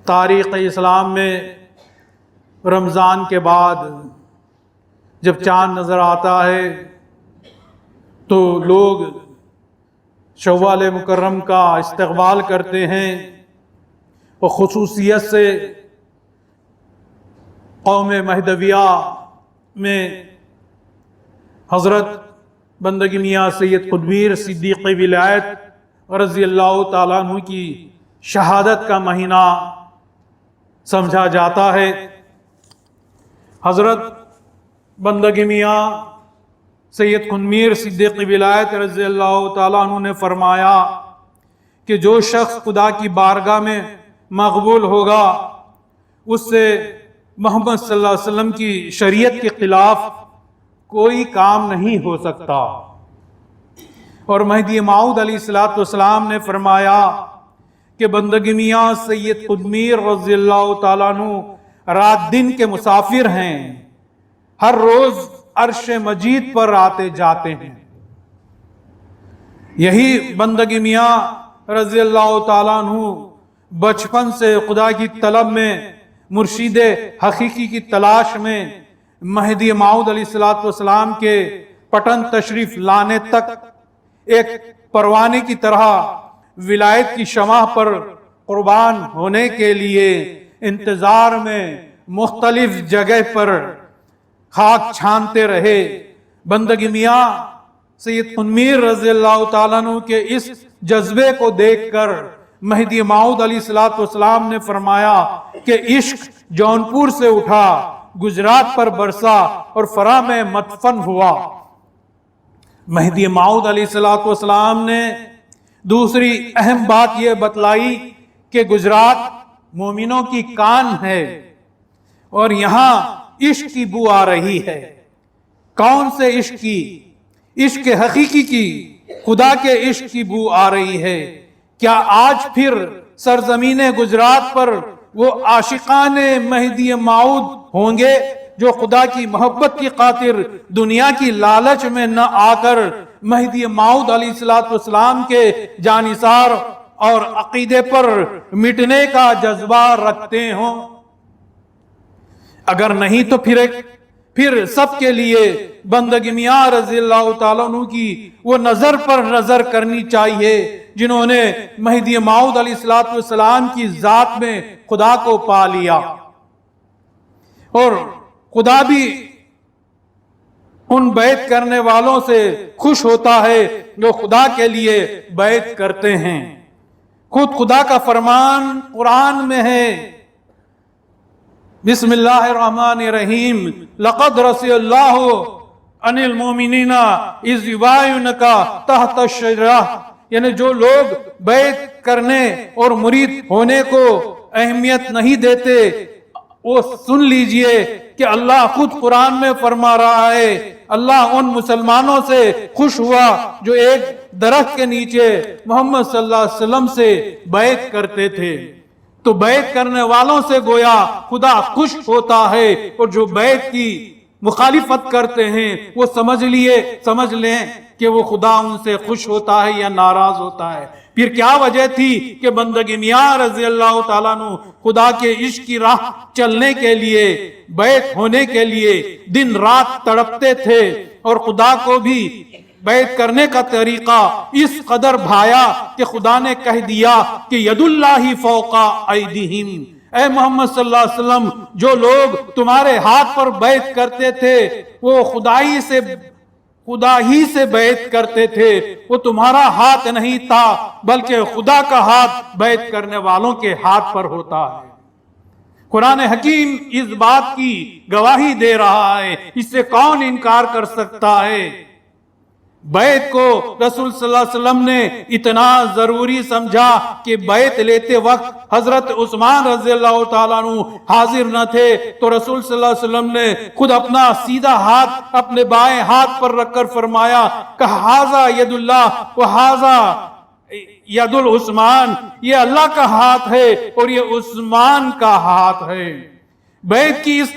تاریخ اسلام میں رمضان کے بعد جب چاند نظر آتا ہے تو لوگ شوال مکرم کا استقبال کرتے ہیں، اور خصوصیت سے قوم مہدویہ میں حضرت بندگی میاں سید قطب صدیق ولایت رضی اللہ تعالیٰ عنہ کی شہادت کا مہینہ سمجھا جاتا ہے۔ حضرت بندگی میاں سید قطب صدیق ولایت رضی اللہ تعالیٰ عنہ نے فرمایا کہ جو شخص خدا کی بارگاہ میں مقبول ہوگا اس سے محمد صلی اللہ علیہ وسلم کی شریعت کے خلاف کوئی کام نہیں ہو سکتا۔ اور مہدی موعود علیہ السلام نے فرمایا کہ بندگی میاں سید قطب رضی اللہ تعالیٰ عنہ رات دن کے مسافر ہیں، ہر روز عرش مجید پر آتے جاتے ہیں۔ یہی بندگی میاں رضی اللہ تعالیٰ عنہ بچپن سے خدا کی طلب میں، مرشد حقیقی کی تلاش میں مہدی موعود علیہ السلام کے پٹن تشریف لانے تک ایک پروانے کی طرح ولایت کی شمع پر قربان ہونے کے لیے انتظار میں مختلف جگہ پر خاک چھانتے رہے۔ بندگی میاں سید قطب رضی اللہ تعالیٰ عنہ کے اس جذبے کو دیکھ کر مہدی موعود علیہ السلام نے فرمایا کہ عشق جونپور سے اٹھا، گجرات پر برسا اور فرا میں مدفن ہوا۔ مہدی موعود علیہ السلام نے دوسری اہم بات یہ بتلائی کہ گجرات مومنوں کی کان ہے اور یہاں عشق کی بو آ رہی ہے۔ کون سے عشق کی؟ عشق حقیقی کی، خدا کے عشق کی بو آ رہی ہے۔ کیا آج پھر سرزمین گجرات پر وہ عاشقان مہدی موعود ہوں گے جو خدا کی محبت کی خاطر دنیا کی لالچ میں نہ آ کر مہدی موعود علیہ السلام کے جانثار اور عقیدے پر مٹنے کا جذبہ رکھتے ہوں؟ اگر نہیں تو پھر سب کے لیے بندگی میاں رضی اللہ تعالیٰ عنہ کی وہ نظر پر نظر کرنی چاہیے جنہوں نے مہدی موعود علیہ السلام کی ذات میں خدا کو پا لیا، اور خدا بھی ان بیعت کرنے والوں سے خوش ہوتا ہے جو خدا کے لیے بیعت کرتے ہیں۔ خود خدا کا فرمان قرآن میں ہے، بسم اللہ الرحمن الرحیم، لقد رضی اللہ عن المؤمنین اذ یبایعونک تحت الشجرہ، یعنی جو لوگ بیعت کرنے اور مرید ہونے کو اہمیت نہیں دیتے وہ سن لیجئے کہ اللہ خود قرآن میں فرما رہا ہے، اللہ ان مسلمانوں سے خوش ہوا جو ایک درخت کے نیچے محمد صلی اللہ علیہ وسلم سے بیعت کرتے تھے۔ تو بیعت کرنے والوں سے گویا خدا خوش ہوتا ہے، اور جو بیعت کی مخالفت کرتے ہیں وہ سمجھ لیں کہ وہ خدا ان سے خوش ہوتا ہے یا ناراض ہوتا ہے۔ پھر کیا وجہ تھی کہ بندگی میاں رضی اللہ تعالیٰ عنہ خدا کے عشق کی راہ چلنے کے لیے، بیعت ہونے کے لیے دن رات تڑپتے تھے، اور خدا کو بھی بیعت کرنے کا طریقہ اس قدر بھایا کہ خدا نے کہہ دیا کہ ید اللہ فوق ایدیہم، اے محمد صلی اللہ علیہ وسلم جو لوگ تمہارے ہاتھ پر بیعت کرتے تھے وہ خدا ہی سے بیعت کرتے تھے، وہ تمہارا ہاتھ نہیں تھا بلکہ خدا کا ہاتھ بیعت کرنے والوں کے ہاتھ پر ہوتا ہے۔ قرآن حکیم اس بات کی گواہی دے رہا ہے، اس سے کون انکار کر سکتا ہے؟ بیعت کو رسول صلی اللہ علیہ وسلم نے اتنا ضروری سمجھا کہ بیعت لیتے وقت حضرت عثمان رضی اللہ تعالیٰ عنہ حاضر نہ تھے تو رسول صلی اللہ علیہ وسلم نے خود اپنا سیدھا ہاتھ اپنے بائیں ہاتھ پر رکھ کر فرمایا کہ ھذا ید اللہ وھذا ید العثمان، یہ اللہ کا ہاتھ ہے اور یہ عثمان کا ہاتھ ہے۔ بیعت کی اس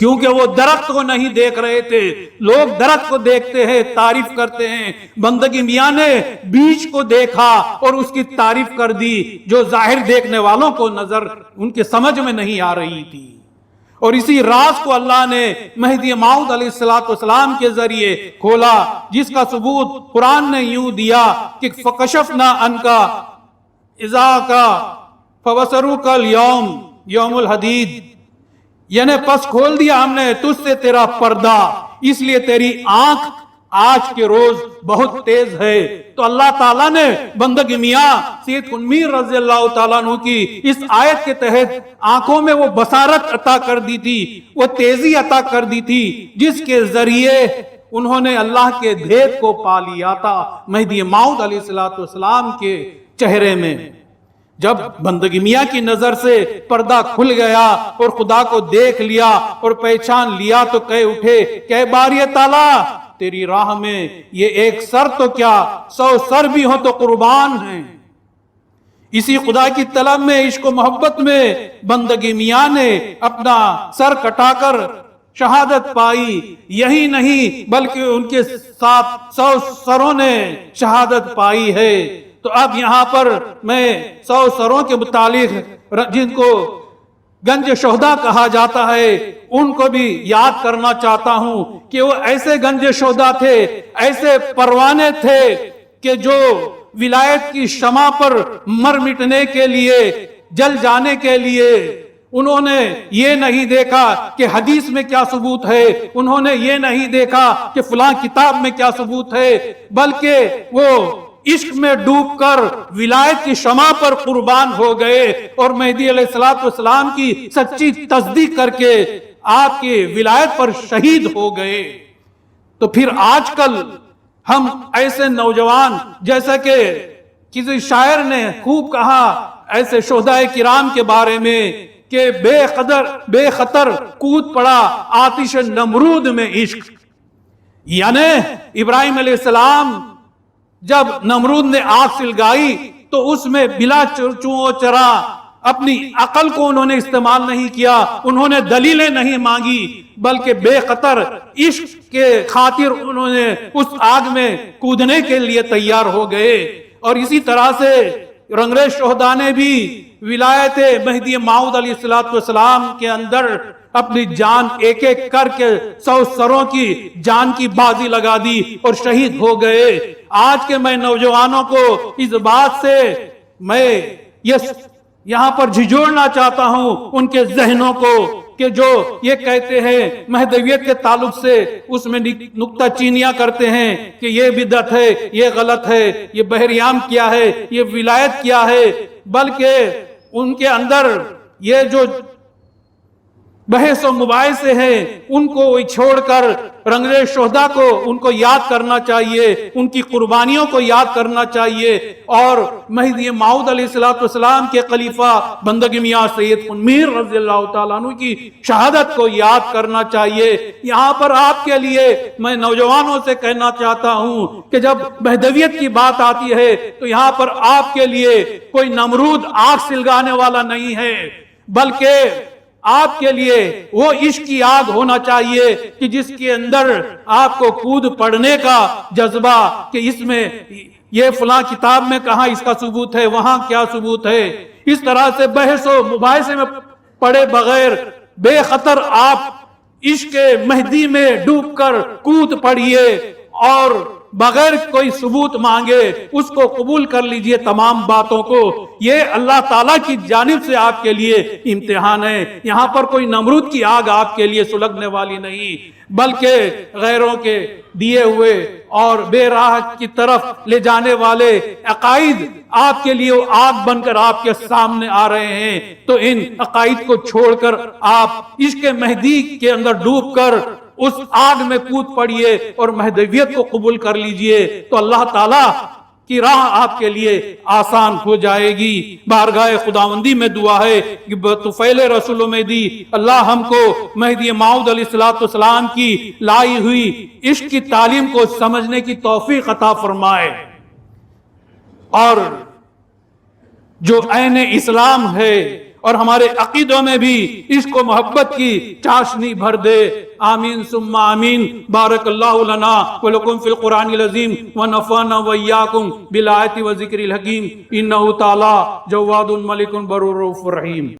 کیونکہ وہ درخت کو نہیں دیکھ رہے تھے. لوگ درخت کو دیکھتے ہیں، تعریف کرتے ہیں. بندگی میاں نے بیج کو دیکھا اور اس کی تعریف کر دی جو ظاہر دیکھنے والوں کو نظر ان کے سمجھ میں نہیں آ رہی تھی. اور اسی راز کو اللہ نے مہدی موعود علیہ السلام کے ذریعے کھولا، جس کا ثبوت قرآن نے یوں دیا کہ فَكَشَفْنَا عَنْكَ إِذَاكَ فَبَصَرُكَ الْيَوْمَ یوم الحدید، یعنی پس کھول دیا ہم نے تجھ سے تیرا پردہ، اس لیے تیری آنکھ آج کے روز بہت تیز ہے. تو اللہ تعالیٰ نے بندگی میاں سید منیر رضی اللہ تعالیٰ عنہ کی اس آیت کے تحت آنکھوں میں وہ بصارت عطا کر دی تھی، وہ تیزی عطا کر دی تھی، جس کے ذریعے انہوں نے اللہ کے بھید کو پا لیا تھا مہدی موعود علیہ السلام کے چہرے میں. جب بندگی میاں کی نظر سے پردہ کھل گیا اور خدا کو دیکھ لیا اور پہچان لیا تو کہہ اٹھے کہ باری تعالیٰ تیری راہ میں یہ ایک سر تو کیا 100 سر بھی ہو تو قربان ہیں. اسی خدا کی طلب میں، عشق و محبت میں بندگی میاں نے اپنا سر کٹا کر شہادت پائی. یہی نہیں بلکہ ان کے ساتھ 100 سروں نے شہادت پائی ہے. تو اب یہاں پر میں 100 سروں کے متعلق جن کو گنج شہداء کہا جاتا ہے ان کو بھی یاد کرنا چاہتا ہوں کہ وہ ایسے گنج شہداء تھے، ایسے پروانے تھے کہ جو ولایت کی شمع پر مر مٹنے کے لیے، جل جانے کے لیے انہوں نے یہ نہیں دیکھا کہ حدیث میں کیا ثبوت ہے، انہوں نے یہ نہیں دیکھا کہ فلاں کتاب میں کیا ثبوت ہے، بلکہ وہ عشق میں ڈوب کر ولایت کی شمع پر قربان ہو گئے اور مہدی علیہ السلام کی سچی تصدیق کر کے آپ کی ولایت پر شہید ہو گئے. تو پھر آج کل ہم ایسے نوجوان، جیسا کہ کسی شاعر نے خوب کہا ایسے شہداء کرام کے بارے میں کہ بے خطر کود پڑا آتش نمرود میں عشق. یعنی ابراہیم علیہ السلام جب نمرود نے آگ سلگائی تو اس میں بلا چوں چرا اپنی عقل کو انہوں نے استعمال نہیں کیا، انہوں نے دلیلیں نہیں مانگی، بلکہ بے خطر عشق کے خاطر انہوں نے اس آگ میں کودنے کے لیے تیار ہو گئے. اور اسی طرح سے رنگریز شہداء نے بھی ولایت مہدی موعود علیہ السلام کے اندر اپنی جان ایک ایک کر کے 100 سروں کی جان کی بازی لگا دی اور شہید ہو گئے. آج کے میں نوجوانوں کو اس بات سے میں یہاں پر جھجوڑنا چاہتا ہوں ان کے ذہنوں کو کہ جو یہ کہتے ہیں مہدویت کے تعلق سے اس میں نکتہ چینیاں کرتے ہیں کہ یہ بدعت ہے، یہ غلط ہے، یہ بحریام کیا ہے، یہ ولایت کیا ہے، بلکہ ان کے اندر یہ جو بحث و مباحثے ہیں ان کو چھوڑ کر رنگریز شہداء کو ان کو یاد کرنا چاہیے، ان کی قربانیوں کو یاد کرنا چاہیے، اور مہدی موعود علیہ السلام کے خلیفہ بندگی میاں سید منیر رضی اللہ تعالیٰ عنہ کی شہادت کو یاد کرنا چاہیے. یہاں پر آپ کے لیے میں نوجوانوں سے کہنا چاہتا ہوں کہ جب مہدویت کی بات آتی ہے تو یہاں پر آپ کے لیے کوئی نمرود آگ سلگانے والا نہیں ہے، بلکہ آپ کے لیے وہ عشق کی آگ ہونا چاہیے کہ جس کے اندر آپ کو کود پڑنے کا جذبہ کہ اس میں یہ فلاں کتاب میں کہاں اس کا ثبوت ہے، وہاں کیا ثبوت ہے. اس طرح سے بحث و مباحثے میں پڑے بغیر بے خطر آپ عشق مہدی میں ڈوب کر کود پڑیے اور بغیر کوئی ثبوت مانگے اس کو قبول کر لیجئے تمام باتوں کو. یہ اللہ تعالیٰ کی جانب سے آپ کے لیے امتحان ہے. یہاں پر کوئی نمرود کی آگ آپ کے لیے سلگنے والی نہیں، بلکہ غیروں کے دیے ہوئے اور بے راہ کی طرف لے جانے والے عقائد آپ کے لیے آگ بن کر آپ کے سامنے آ رہے ہیں. تو ان عقائد کو چھوڑ کر آپ عشق مہدی کے اندر ڈوب کر اس آگ میں کود پڑیے اور مہدویت کو قبول کر لیجئے تو اللہ تعالیٰ کی راہ آپ کے لیے آسان ہو جائے گی. بارگاہ خداوندی میں دعا ہے کہ بطفیل رسول مہدی اللہ ہم کو مہدی موعود علیہ السلام کی لائی ہوئی عشق کی تعلیم کو سمجھنے کی توفیق عطا فرمائے، اور جو عین اسلام ہے اور ہمارے عقیدوں میں بھی عشق و محبت کی چاشنی بھر دے. آمین ثم آمین. بارک اللہ لنا ولکم فی القرآن العظیم ونفعنا وإیاکم بالآیات و ذکر الحکیم. انہ تعالی جواد ملک برور رؤوف رحیم.